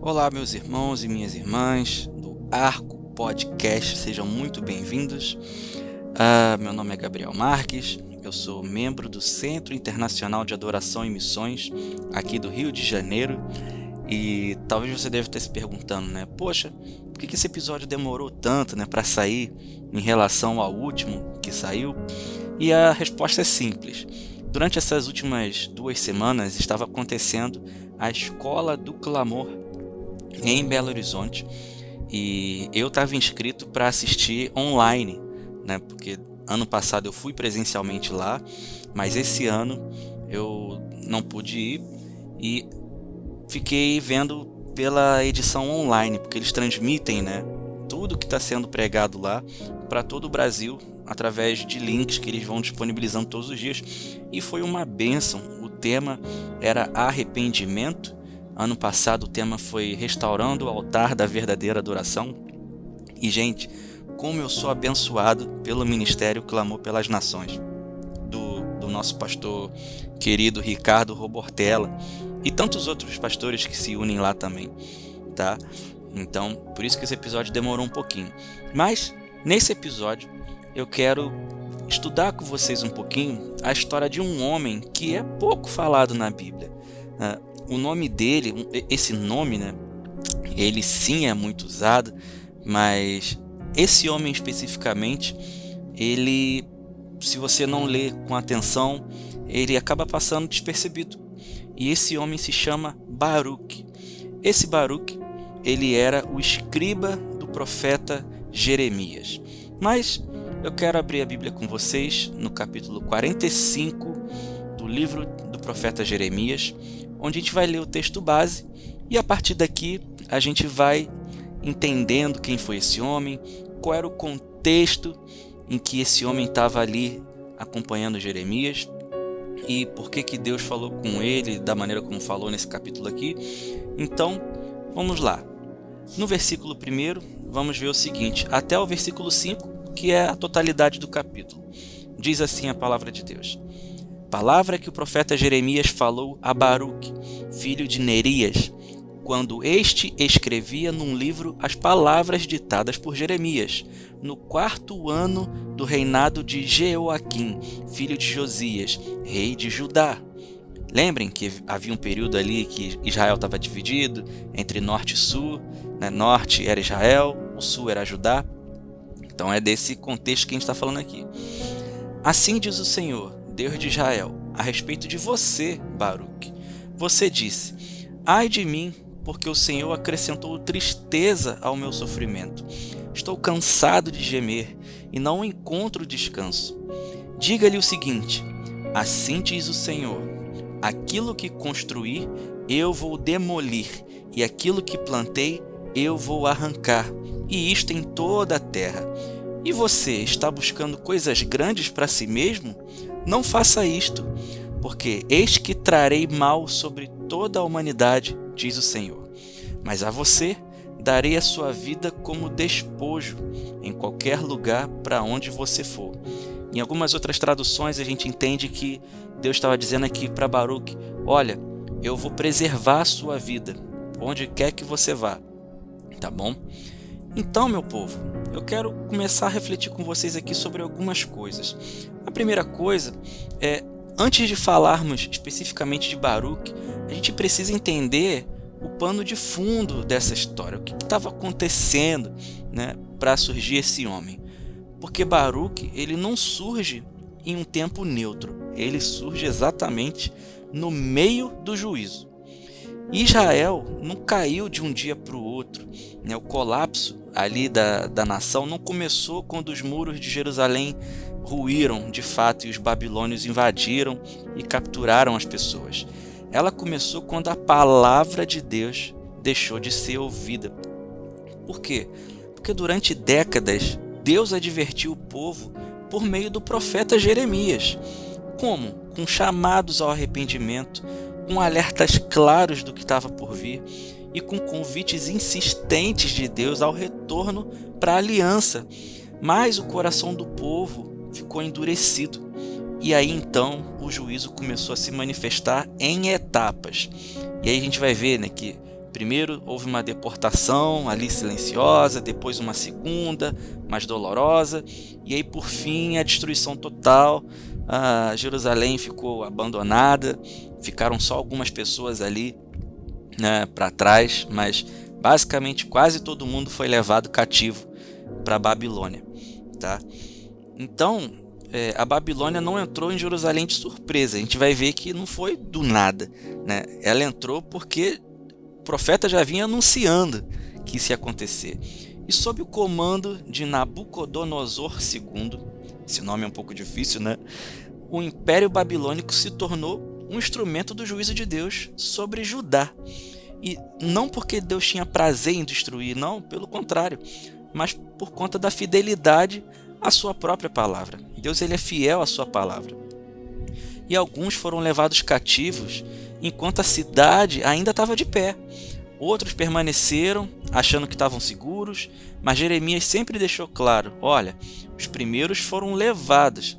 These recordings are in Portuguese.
Olá, meus irmãos e minhas irmãs do Arco Podcast, sejam muito bem-vindos. Meu nome é Gabriel Marques, eu sou membro do Centro Internacional de Adoração e Missões aqui do Rio de Janeiro. E talvez você deve estar se perguntando, né? Poxa, por que esse episódio demorou tanto, né, para sair em relação ao último que saiu? E a resposta é simples. Durante essas últimas 2 semanas estava acontecendo a Escola do Clamor em Belo Horizonte e eu estava inscrito para assistir online, né? Porque ano passado eu fui presencialmente lá, mas esse ano eu não pude ir e fiquei vendo pela edição online, porque eles transmitem, né, tudo que está sendo pregado lá para todo o Brasil através de links que eles vão disponibilizando todos os dias, e foi uma bênção. O tema era arrependimento. Ano passado o tema foi restaurando o altar da verdadeira adoração. E gente, como eu sou abençoado pelo Ministério Clamor pelas Nações, do nosso pastor querido Ricardo Robortella e tantos outros pastores que se unem lá também, tá? Então, por isso que esse episódio demorou um pouquinho. Mas, nesse episódio, eu quero estudar com vocês um pouquinho a história de um homem que é pouco falado na Bíblia. O nome dele, esse nome, né, ele sim é muito usado, mas esse homem especificamente, ele, se você não lê com atenção, ele acaba passando despercebido. E esse homem se chama Baruque. Esse Baruque, ele era o escriba do profeta Jeremias. Mas eu quero abrir a Bíblia com vocês no capítulo 45 do livro do profeta Jeremias, onde a gente vai ler o texto base e a partir daqui a gente vai entendendo quem foi esse homem, qual era o contexto em que esse homem estava ali acompanhando Jeremias e por que Deus falou com ele da maneira como falou nesse capítulo aqui. Então, vamos lá. No versículo 1, vamos ver o seguinte, até o versículo 5, que é a totalidade do capítulo. Diz assim a palavra de Deus. Palavra que o profeta Jeremias falou a Baruque, filho de Nerias, quando este escrevia num livro as palavras ditadas por Jeremias, no 4º ano do reinado de Jeoaquim, filho de Josias, rei de Judá. Lembrem que havia um período ali que Israel estava dividido entre norte e sul, né? Norte era Israel, o sul era Judá. Então é desse contexto que a gente está falando aqui. Assim diz o Senhor, Deus de Israel, a respeito de você, Baruque. Você disse, ai de mim, porque o Senhor acrescentou tristeza ao meu sofrimento. Estou cansado de gemer e não encontro descanso. Diga-lhe o seguinte, assim diz o Senhor, aquilo que construí eu vou demolir, e aquilo que plantei eu vou arrancar, e isto em toda a terra. E você está buscando coisas grandes para si mesmo? Não faça isto, porque eis que trarei mal sobre toda a humanidade, diz o Senhor. Mas a você darei a sua vida como despojo em qualquer lugar para onde você for. Em algumas outras traduções a gente entende que Deus estava dizendo aqui para Baruque, olha, eu vou preservar a sua vida, onde quer que você vá, tá bom? Então, meu povo, eu quero começar a refletir com vocês aqui sobre algumas coisas. A primeira coisa é, antes de falarmos especificamente de Baruque, a gente precisa entender o pano de fundo dessa história, o que estava acontecendo, né, para surgir esse homem. Porque Baruque, ele não surge em um tempo neutro, ele surge exatamente no meio do juízo. Israel não caiu de um dia para o outro, né? O colapso ali da nação não começou quando os muros de Jerusalém ruíram de fato e os babilônios invadiram e capturaram as pessoas. Ela começou quando a palavra de Deus deixou de ser ouvida. Por quê? Porque durante décadas Deus advertiu o povo por meio do profeta Jeremias. Como? Com chamados ao arrependimento, com alertas claros do que estava por vir e com convites insistentes de Deus ao retorno para a aliança. Mas o coração do povo ficou endurecido. E aí então o juízo começou a se manifestar em etapas. E aí a gente vai ver, né, que Primeiro houve uma deportação ali silenciosa, depois uma segunda, mais dolorosa, e aí por fim a destruição total. Jerusalém ficou abandonada, ficaram só algumas pessoas ali, né, para trás, mas basicamente quase todo mundo foi levado cativo para a Babilônia, tá? Então, a Babilônia não entrou em Jerusalém de surpresa. A gente vai ver que não foi do nada, né? Ela entrou porque o profeta já vinha anunciando que isso ia acontecer. E sob o comando de Nabucodonosor II, esse nome é um pouco difícil, né? O Império Babilônico se tornou um instrumento do juízo de Deus sobre Judá. E não porque Deus tinha prazer em destruir, não, pelo contrário, mas por conta da fidelidade à sua própria palavra. Deus, ele é fiel à sua palavra. E alguns foram levados cativos enquanto a cidade ainda estava de pé. Outros permaneceram achando que estavam seguros, mas Jeremias sempre deixou claro: olha, os primeiros foram levados,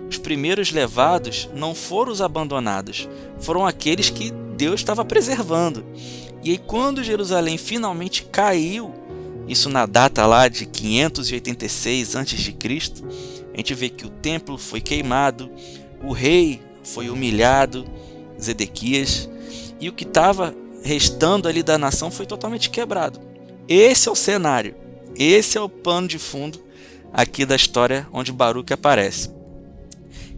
os primeiros levados não foram os abandonados, foram aqueles que Deus estava preservando. E aí quando Jerusalém finalmente caiu, isso na data lá de 586 a.C., a gente vê que o templo foi queimado, o rei foi humilhado, Zedequias, e o que estava restando ali da nação foi totalmente quebrado. Esse é o cenário, esse é o pano de fundo aqui da história onde Baruque aparece.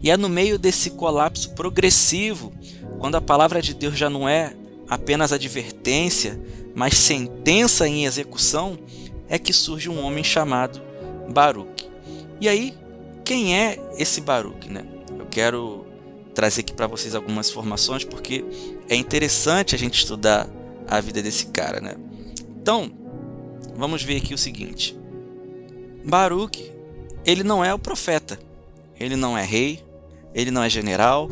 E é no meio desse colapso progressivo, quando a palavra de Deus já não é apenas advertência, mas sentença em execução, é que surge um homem chamado Baruque. E aí, quem é esse Baruque, né? Eu quero trazer aqui para vocês algumas informações, porque é interessante a gente estudar a vida desse cara, né? Então, vamos ver aqui o seguinte. Baruque, ele não é o profeta, ele não é rei, ele não é general,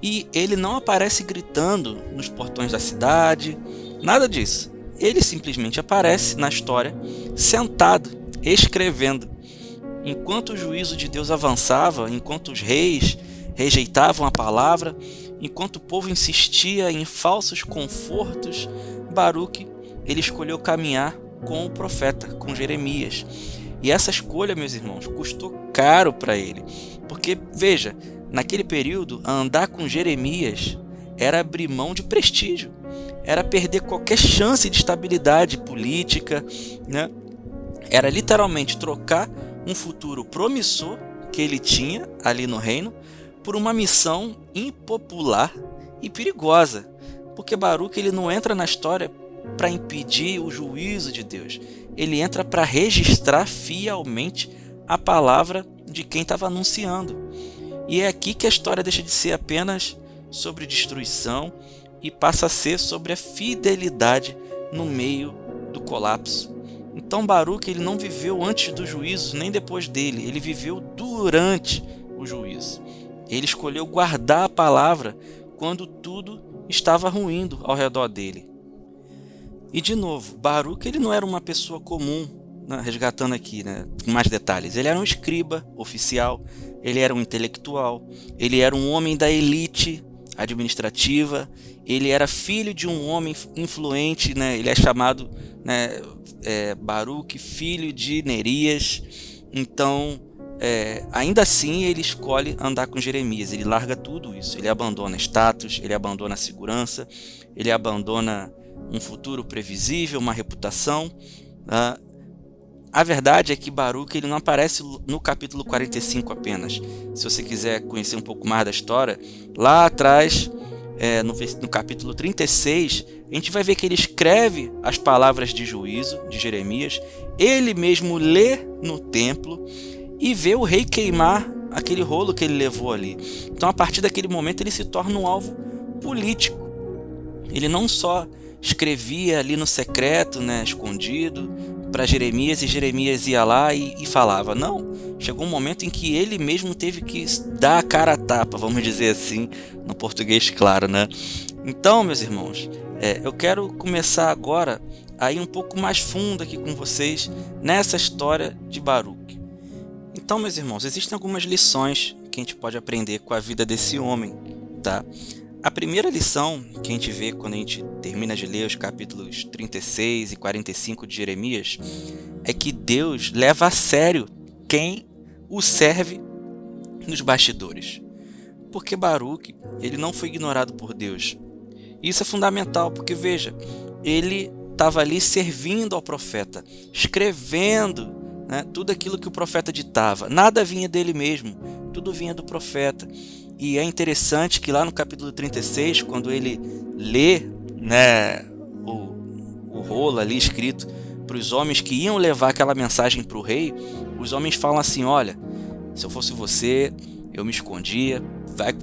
e ele não aparece gritando nos portões da cidade, nada disso. Ele simplesmente aparece na história sentado, escrevendo. Enquanto o juízo de Deus avançava, enquanto os reis rejeitavam a palavra, enquanto o povo insistia em falsos confortos, Baruque, ele escolheu caminhar com o profeta, com Jeremias. E essa escolha, meus irmãos, custou caro para ele. Porque, veja, naquele período, andar com Jeremias era abrir mão de prestígio, era perder qualquer chance de estabilidade política, né? Era literalmente trocar um futuro promissor que ele tinha ali no reino por uma missão impopular e perigosa. Porque Baruque, ele não entra na história para impedir o juízo de Deus, ele entra para registrar fielmente a palavra de quem estava anunciando. E é aqui que a história deixa de ser apenas sobre destruição e passa a ser sobre a fidelidade no meio do colapso. Então Baruque, ele não viveu antes do juízo nem depois dele, ele viveu durante o juízo. Ele escolheu guardar a palavra quando tudo estava ruindo ao redor dele. E de novo, Baruque, ele não era uma pessoa comum, né, resgatando aqui, né, com mais detalhes. Ele era um escriba oficial, ele era um intelectual, ele era um homem da elite administrativa, ele era filho de um homem influente, né, ele é chamado, né, Baruque, filho de Nerias. Então, ainda assim, ele escolhe andar com Jeremias, ele larga tudo isso, ele abandona status, ele abandona a segurança, ele abandona um futuro previsível, uma reputação. A verdade é que Baruque, ele não aparece no capítulo 45 apenas. Se você quiser conhecer um pouco mais da história, lá atrás, no capítulo 36, a gente vai ver que ele escreve as palavras de juízo de Jeremias, ele mesmo lê no templo e vê o rei queimar aquele rolo que ele levou ali. Então, a partir daquele momento, ele se torna um alvo político. Ele não só escrevia ali no secreto, né, escondido, para Jeremias, e Jeremias ia lá e falava. Não, chegou um momento em que ele mesmo teve que dar a cara a tapa, vamos dizer assim, no português claro, né? Então, meus irmãos, eu quero começar agora a ir um pouco mais fundo aqui com vocês nessa história de Baruque. Então, meus irmãos, existem algumas lições que a gente pode aprender com a vida desse homem, tá? A primeira lição que a gente vê quando a gente termina de ler os capítulos 36 e 45 de Jeremias é que Deus leva a sério quem o serve nos bastidores. Porque Baruque, ele não foi ignorado por Deus. Isso é fundamental, porque veja, ele estava ali servindo ao profeta, escrevendo, né, tudo aquilo que o profeta ditava. Nada vinha dele mesmo, tudo vinha do profeta. E é interessante que lá no capítulo 36, quando ele lê, né, o rolo ali escrito para os homens que iam levar aquela mensagem para o rei, os homens falam assim: olha, se eu fosse você, eu me escondia,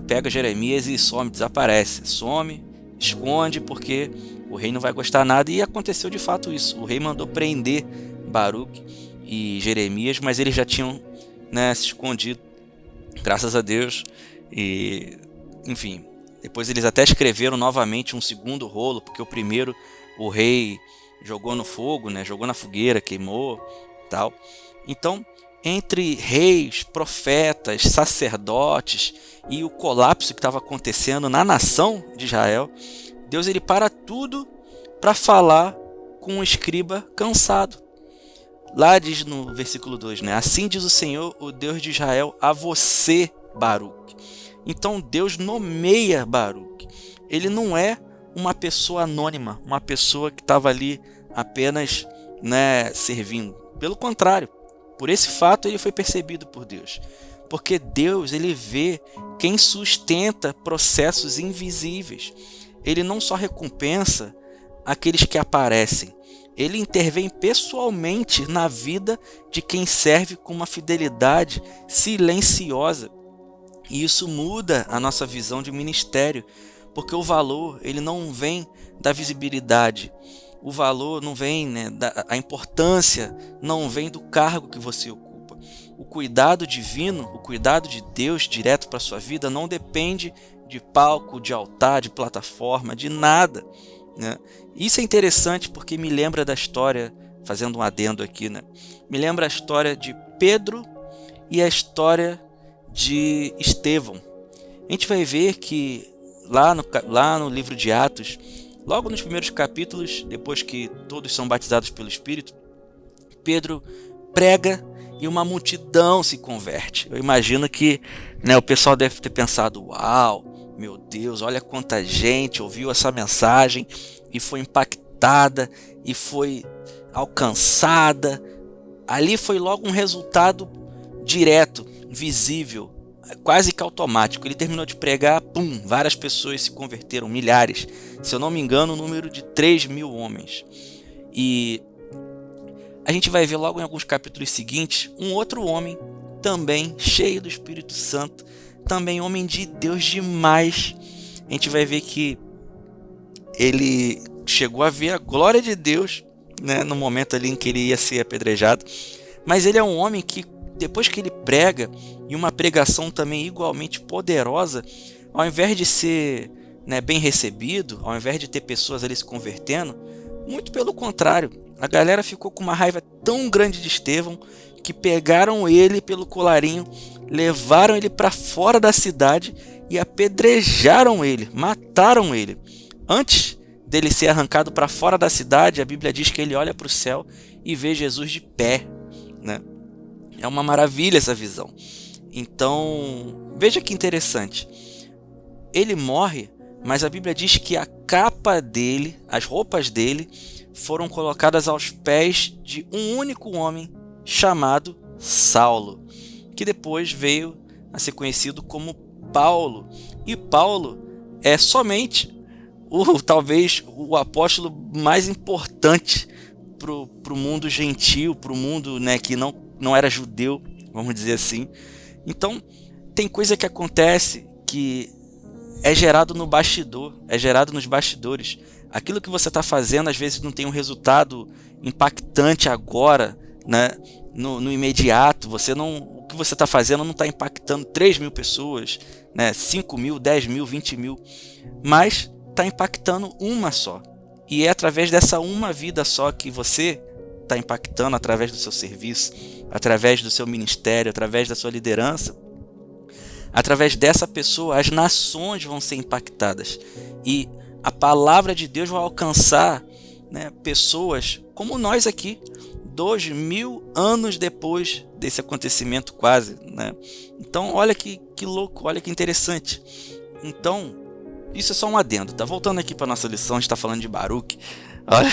pega Jeremias e some, desaparece, some, esconde, porque o rei não vai gostar nada. E aconteceu de fato isso. O rei mandou prender Baruque e Jeremias, mas eles já tinham, né, se escondido, graças a Deus. E, enfim, depois eles até escreveram novamente um segundo rolo, porque o primeiro o rei jogou no fogo, né, jogou na fogueira, queimou, tal. Então, entre reis, profetas, sacerdotes e o colapso que estava acontecendo na nação de Israel, Deus ele para tudo para falar com um escriba cansado. Lá diz no versículo 2, né? Assim diz o Senhor, o Deus de Israel, a você, Baruque. Então Deus nomeia Baruque. Ele não é uma pessoa anônima, uma pessoa que estava ali apenas, né, servindo. Pelo contrário, por esse fato ele foi percebido por Deus. Porque Deus ele vê quem sustenta processos invisíveis. Ele não só recompensa aqueles que aparecem, ele intervém pessoalmente na vida de quem serve com uma fidelidade silenciosa. E isso muda a nossa visão de ministério, porque o valor ele não vem da visibilidade, o valor não vem, né, a importância não vem do cargo que você ocupa. O cuidado divino, o cuidado de Deus direto para a sua vida não depende de palco, de altar, de plataforma, de nada, né? Isso é interessante porque me lembra da história, fazendo um adendo aqui, né? Me lembra a história de Pedro e a história de Estevão. A gente vai ver que lá no livro de Atos, logo nos primeiros capítulos, depois que todos são batizados pelo Espírito, Pedro prega e uma multidão se converte. Eu imagino que, né, o pessoal deve ter pensado: uau, meu Deus, olha quanta gente ouviu essa mensagem e foi impactada e foi alcançada. Ali foi logo um resultado direto, visível, quase que automático. Ele terminou de pregar, pum, várias pessoas se converteram, milhares. Se eu não me engano, o número de 3.000 homens. E a gente vai ver logo em alguns capítulos seguintes um outro homem, também cheio do Espírito Santo, também homem de Deus demais. A gente vai ver que ele chegou a ver a glória de Deus, né, no momento ali em que ele ia ser apedrejado. Mas ele é um homem que, depois que ele prega, e uma pregação também igualmente poderosa, ao invés de ser, né, bem recebido, ao invés de ter pessoas ali se convertendo, muito pelo contrário, a galera ficou com uma raiva tão grande de Estevão que pegaram ele pelo colarinho, levaram ele para fora da cidade e apedrejaram ele, mataram ele. Antes dele ser arrancado para fora da cidade, a Bíblia diz que ele olha para o céu e vê Jesus de pé, né? É uma maravilha essa visão. Então, veja que interessante. Ele morre, mas a Bíblia diz que a capa dele, as roupas dele, foram colocadas aos pés de um único homem chamado Saulo, que depois veio a ser conhecido como Paulo. E Paulo é somente talvez o apóstolo mais importante para o mundo gentil, para o mundo, né, que não era judeu, vamos dizer assim. Então, tem coisa que acontece que é gerado no bastidor, é gerado nos bastidores. Aquilo que você está fazendo, às vezes, não tem um resultado impactante agora, né, no imediato. O que você está fazendo não está impactando 3.000 pessoas, né, 5.000, 10.000, 20.000, mas está impactando uma só. E é através dessa uma vida só que você está impactando, através do seu serviço, através do seu ministério, através da sua liderança, Através dessa pessoa, as nações vão ser impactadas. E a palavra de Deus vai alcançar, né, pessoas como nós aqui, 2000 anos depois desse acontecimento quase, né? Então olha que louco, olha que interessante. Então isso é só um adendo, tá? Voltando aqui para nossa lição, a gente está falando de Baruque. Olha,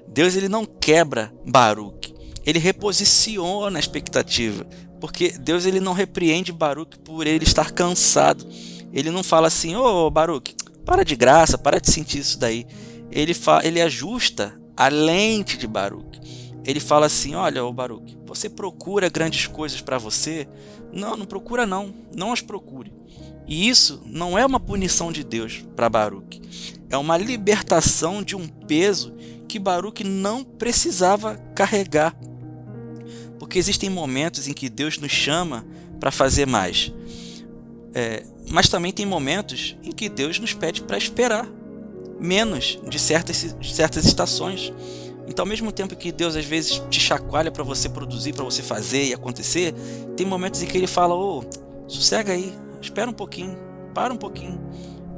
Deus ele não quebra Baruque, ele reposiciona a expectativa, porque Deus ele não repreende Baruque por ele estar cansado. Ele não fala assim: ô Baruque, para de graça, para de sentir isso daí. Ele ajusta a lente de Baruque. Ele fala assim: olha, ô Baruque, você procura grandes coisas para você? Não procura não as procure. E isso não é uma punição de Deus para Baruque, é uma libertação de um peso que Baruque não precisava carregar. Porque existem momentos em que Deus nos chama para fazer mais, mas também tem momentos em que Deus nos pede para esperar menos de certas estações. Então, ao mesmo tempo que Deus às vezes te chacoalha para você produzir, para você fazer e acontecer, tem momentos em que Ele fala: sossega aí, espera um pouquinho, para um pouquinho.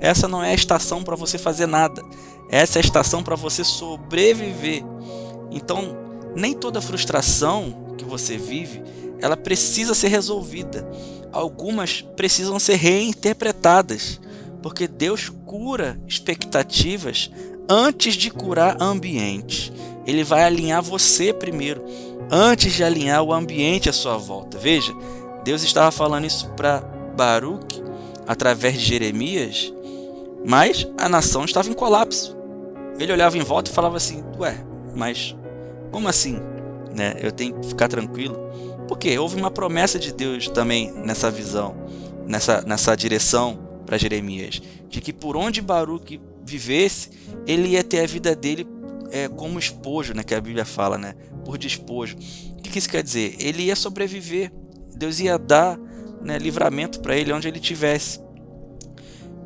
Essa não é a estação para você fazer nada, essa é a estação para você sobreviver. Então, nem toda frustração que você vive, ela precisa ser resolvida. Algumas precisam ser reinterpretadas, porque Deus cura expectativas antes de curar ambientes. Ele vai alinhar você primeiro, antes de alinhar o ambiente à sua volta. Veja, Deus estava falando isso para Baruque através de Jeremias, mas a nação estava em colapso. Ele olhava em volta e falava assim: mas como assim? Né? Eu tenho que ficar tranquilo? Porque houve uma promessa de Deus também nessa visão, nessa direção para Jeremias, de que por onde Baruque vivesse, ele ia ter a vida dele como espojo, né, que a Bíblia fala, né, por despojo. O que isso quer dizer? Ele ia sobreviver, Deus ia dar, né, livramento para ele onde ele estivesse.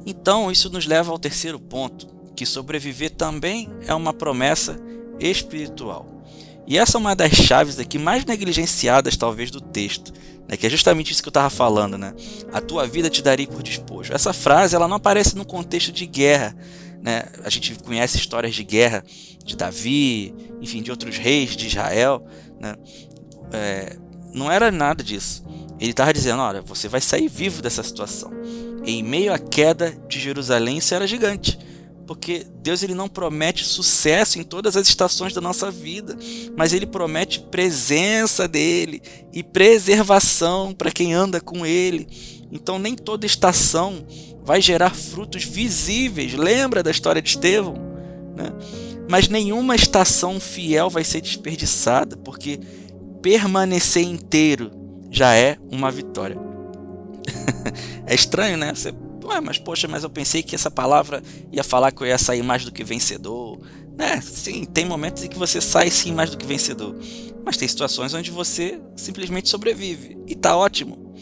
Então isso nos leva ao terceiro ponto, que sobreviver também é uma promessa espiritual. E essa é uma das chaves aqui mais negligenciadas talvez do texto, né, que é justamente isso que eu estava falando, né? A tua vida te darei por despojo. Essa frase ela não aparece no contexto de guerra, né? A gente conhece histórias de guerra de Davi, enfim, de outros reis de Israel, né? Não era nada disso. Ele estava dizendo: olha, você vai sair vivo dessa situação. Em meio à queda de Jerusalém, isso era gigante. Porque Deus ele não promete sucesso em todas as estações da nossa vida, mas Ele promete presença dEle e preservação para quem anda com Ele. Então nem toda estação vai gerar frutos visíveis. Lembra da história de Estevão, né? Mas nenhuma estação fiel vai ser desperdiçada, porque permanecer inteiro já é uma vitória. É estranho, né? Mas poxa, mas eu pensei que essa palavra ia falar que eu ia sair mais do que vencedor, né? Sim, tem momentos em que você sai sim mais do que vencedor, mas tem situações onde você simplesmente sobrevive e tá ótimo,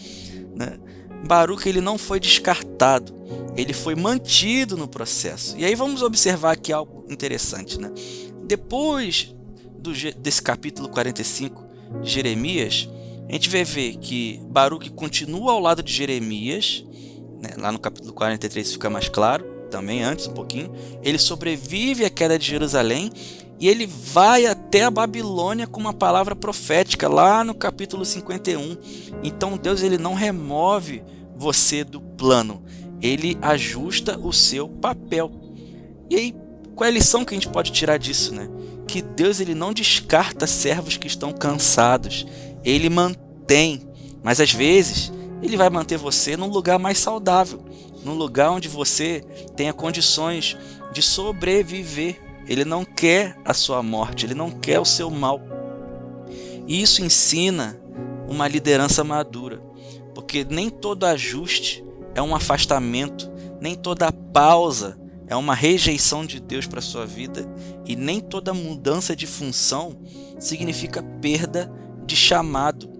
né? Baruque ele não foi descartado, ele foi mantido no processo. E aí vamos observar aqui algo interessante, né? Depois desse capítulo 45 de Jeremias, a gente vai ver que Baruque continua ao lado de Jeremias, né? Lá no capítulo 43 fica mais claro, também antes um pouquinho. Ele sobrevive à queda de Jerusalém e ele vai até a Babilônia com uma palavra profética lá no capítulo 51. Então Deus ele não remove você do plano, ele ajusta o seu papel. E aí, qual é a lição que a gente pode tirar disso, né? Que Deus ele não descarta servos que estão cansados, ele mantém, mas às vezes ele vai manter você num lugar mais saudável, num lugar onde você tenha condições de sobreviver. Ele não quer a sua morte, ele não quer o seu mal. E isso ensina uma liderança madura, porque nem todo ajuste é um afastamento, nem toda pausa é uma rejeição de Deus para a sua vida, e nem toda mudança de função significa perda de chamado.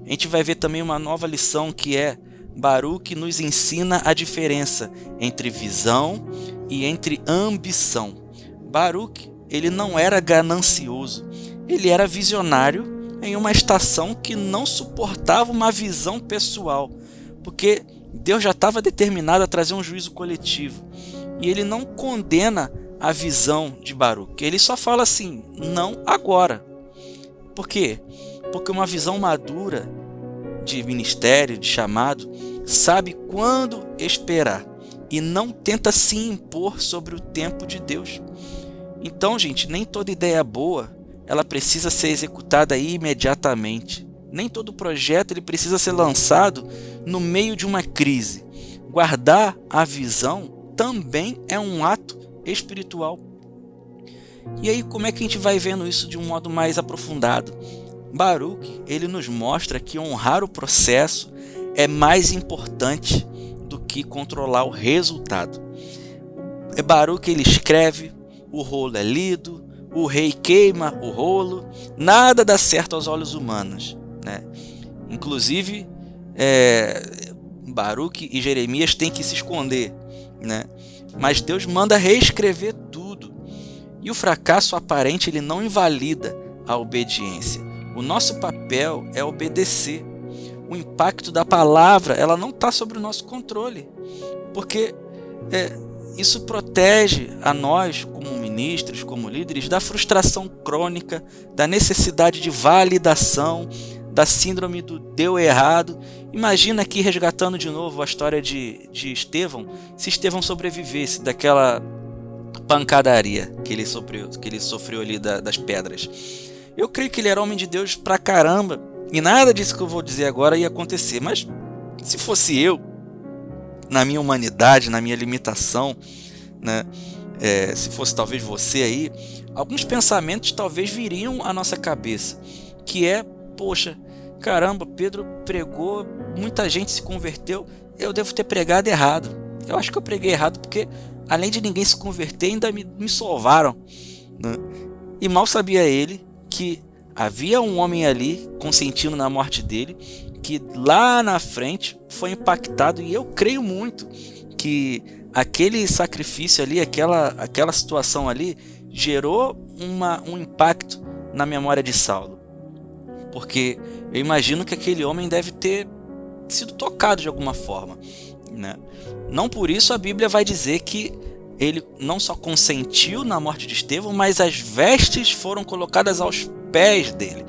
A gente vai ver também uma nova lição que é Baruque nos ensina a diferença entre visão e entre ambição. Baruque, ele não era ganancioso, ele era visionário em uma estação que não suportava uma visão pessoal, porque Deus já estava determinado a trazer um juízo coletivo. E ele não condena a visão de Baruque. Ele só fala assim, não agora. Por quê? Porque uma visão madura de ministério, de chamado, sabe quando esperar e não tenta se impor sobre o tempo de Deus. Então, gente, nem toda ideia boa ela precisa ser executada imediatamente. Nem todo projeto ele precisa ser lançado no meio de uma crise. Guardar a visão também é um ato espiritual. E aí, como é que a gente vai vendo isso de um modo mais aprofundado? Baruque, ele nos mostra que honrar o processo é mais importante do que controlar o resultado. Baruque, ele escreve, o rolo é lido, o rei queima o rolo, nada dá certo aos olhos humanos, né? Inclusive, Baruque e Jeremias têm que se esconder, né? Mas Deus manda reescrever tudo. E o fracasso aparente ele não invalida a obediência. O nosso papel é obedecer. O impacto da palavra ela não está sobre o nosso controle, porque isso protege a nós, como ministros, como líderes, da frustração crônica, da necessidade de validação, da síndrome do deu errado. Imagina aqui resgatando de novo a história de Estevão, se Estevão sobrevivesse daquela pancadaria que ele sofreu ali das pedras. Eu creio que ele era homem de Deus pra caramba, e nada disso que eu vou dizer agora ia acontecer. Mas se fosse eu, na minha humanidade, na minha limitação, né, se fosse talvez você aí, alguns pensamentos talvez viriam à nossa cabeça, que é, poxa, caramba, Pedro pregou, muita gente se converteu, eu devo ter pregado errado. Eu acho que eu preguei errado porque, além de ninguém se converter, ainda me salvaram, né? E mal sabia ele que havia um homem ali consentindo na morte dele, que lá na frente foi impactado, e eu creio muito que aquele sacrifício ali, aquela situação ali, gerou um impacto na memória de Saulo. Porque eu imagino que aquele homem deve ter sido tocado de alguma forma, né? Não por isso a Bíblia vai dizer que ele não só consentiu na morte de Estevão, mas as vestes foram colocadas aos pés dele.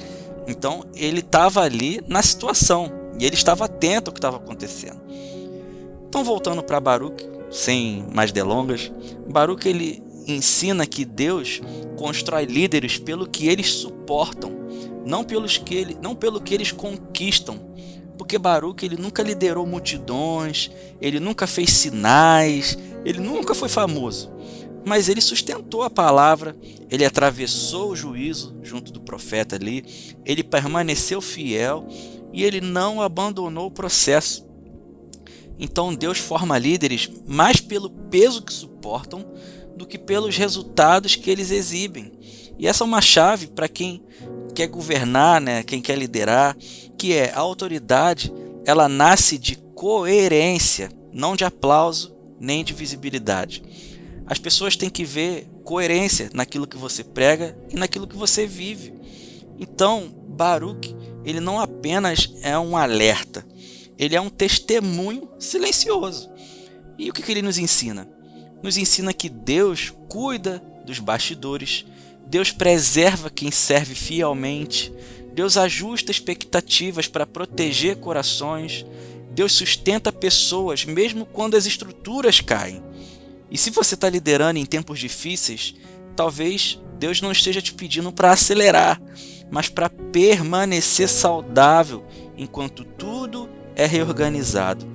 Então ele estava ali na situação e ele estava atento ao que estava acontecendo. Então, voltando para Baruque, sem mais delongas, Baruque ele ensina que Deus constrói líderes pelo que eles suportam, não pelo que eles conquistam. Porque Baruque ele nunca liderou multidões, ele nunca fez sinais, ele nunca foi famoso, mas ele sustentou a palavra, ele atravessou o juízo junto do profeta ali, ele permaneceu fiel e ele não abandonou o processo. Então Deus forma líderes mais pelo peso que suportam do que pelos resultados que eles exibem. E essa é uma chave para quem quer governar, né? Quem quer liderar, que é a autoridade, ela nasce de coerência, não de aplauso nem de visibilidade. As pessoas têm que ver coerência naquilo que você prega e naquilo que você vive. Então, Baruque, ele não apenas é um alerta, ele é um testemunho silencioso. E o que ele nos ensina? Nos ensina que Deus cuida dos bastidores, Deus preserva quem serve fielmente, Deus ajusta expectativas para proteger corações, Deus sustenta pessoas mesmo quando as estruturas caem. E se você está liderando em tempos difíceis, talvez Deus não esteja te pedindo para acelerar, mas para permanecer saudável enquanto tudo é reorganizado.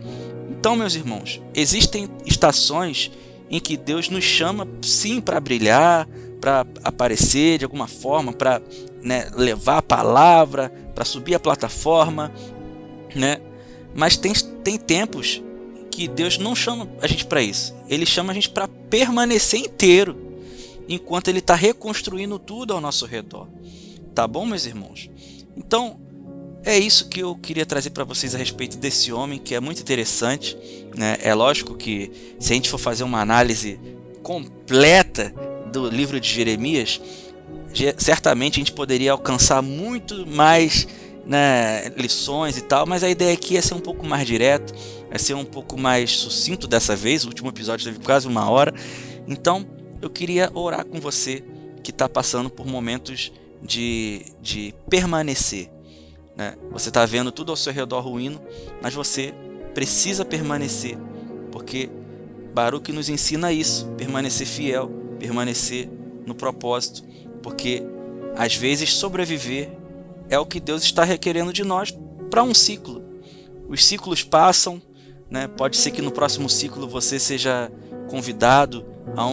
Então, meus irmãos, existem estações em que Deus nos chama sim para brilhar, para aparecer de alguma forma, para levar a palavra, para subir a plataforma, né? Mas tem tempos que Deus não chama a gente para isso. Ele chama a gente para permanecer inteiro, enquanto Ele está reconstruindo tudo ao nosso redor. Tá bom, meus irmãos? Então, é isso que eu queria trazer para vocês a respeito desse homem, que é muito interessante, né? É lógico que se a gente for fazer uma análise completa do livro de Jeremias, certamente a gente poderia alcançar muito mais né, lições e tal, mas a ideia aqui é ser um pouco mais direto, é ser um pouco mais sucinto dessa vez. O último episódio teve quase 1 hora, então eu queria orar com você que está passando por momentos de permanecer, né? Você está vendo tudo ao seu redor ruindo, mas você precisa permanecer, porque Baruque nos ensina isso, permanecer fiel, permanecer no propósito, porque às vezes sobreviver é o que Deus está requerendo de nós para um ciclo. Os ciclos passam, né? Pode ser que no próximo ciclo você seja convidado a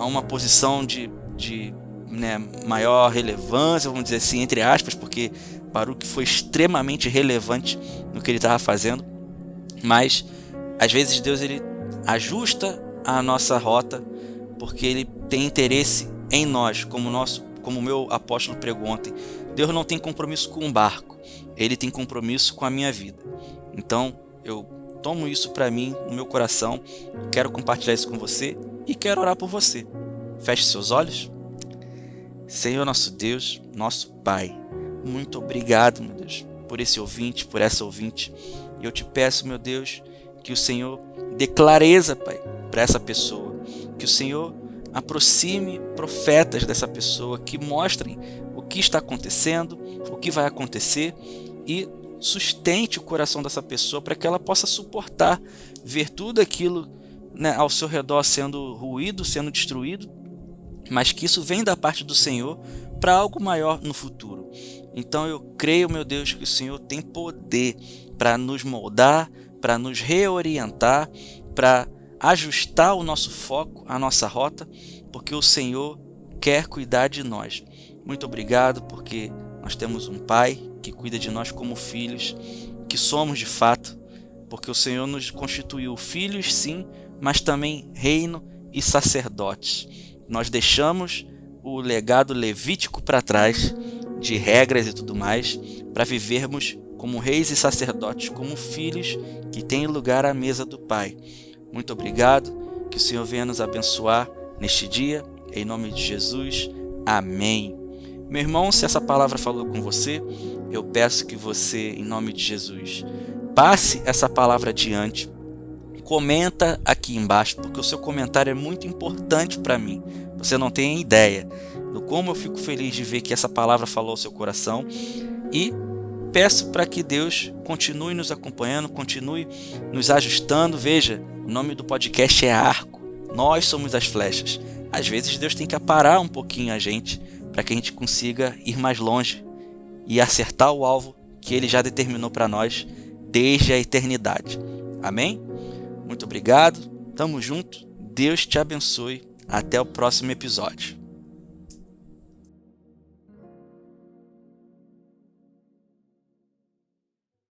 uma posição de né, maior relevância, vamos dizer assim, entre aspas, porque Baruque foi extremamente relevante no que ele estava fazendo, mas às vezes Deus ele ajusta a nossa rota porque ele tem interesse em nós, como o meu apóstolo pregou ontem. Deus não tem compromisso com um barco, ele tem compromisso com a minha vida. Então eu tomo isso para mim no meu coração, quero compartilhar isso com você e quero orar por você. Feche seus olhos. Senhor nosso Deus, nosso Pai, muito obrigado, meu Deus, por esse ouvinte, por essa ouvinte. E eu te peço, meu Deus, que o Senhor dê clareza, Pai, para essa pessoa, que o Senhor aproxime profetas dessa pessoa, que mostrem o que está acontecendo, o que vai acontecer, e sustente o coração dessa pessoa para que ela possa suportar ver tudo aquilo, né, ao seu redor sendo ruído, sendo destruído, mas que isso vem da parte do Senhor para algo maior no futuro. Então eu creio, meu Deus, que o Senhor tem poder para nos moldar, para nos reorientar, para ajustar o nosso foco, a nossa rota, porque o Senhor quer cuidar de nós. Muito obrigado, porque nós temos um Pai que cuida de nós como filhos, que somos de fato, porque o Senhor nos constituiu filhos, sim, mas também reino e sacerdotes. Nós deixamos o legado levítico para trás, de regras e tudo mais, para vivermos como reis e sacerdotes, como filhos que têm lugar à mesa do Pai. Muito obrigado, que o Senhor venha nos abençoar neste dia, em nome de Jesus, amém. Meu irmão, se essa palavra falou com você, eu peço que você, em nome de Jesus, passe essa palavra adiante, comenta aqui embaixo, porque o seu comentário é muito importante para mim. Você não tem ideia do como eu fico feliz de ver que essa palavra falou ao seu coração, e peço para que Deus continue nos acompanhando, continue nos ajustando. Veja, o nome do podcast é Arco, nós somos as flechas. Às vezes Deus tem que aparar um pouquinho a gente para que a gente consiga ir mais longe e acertar o alvo que Ele já determinou para nós desde a eternidade. Amém? Muito obrigado, tamo junto, Deus te abençoe, até o próximo episódio.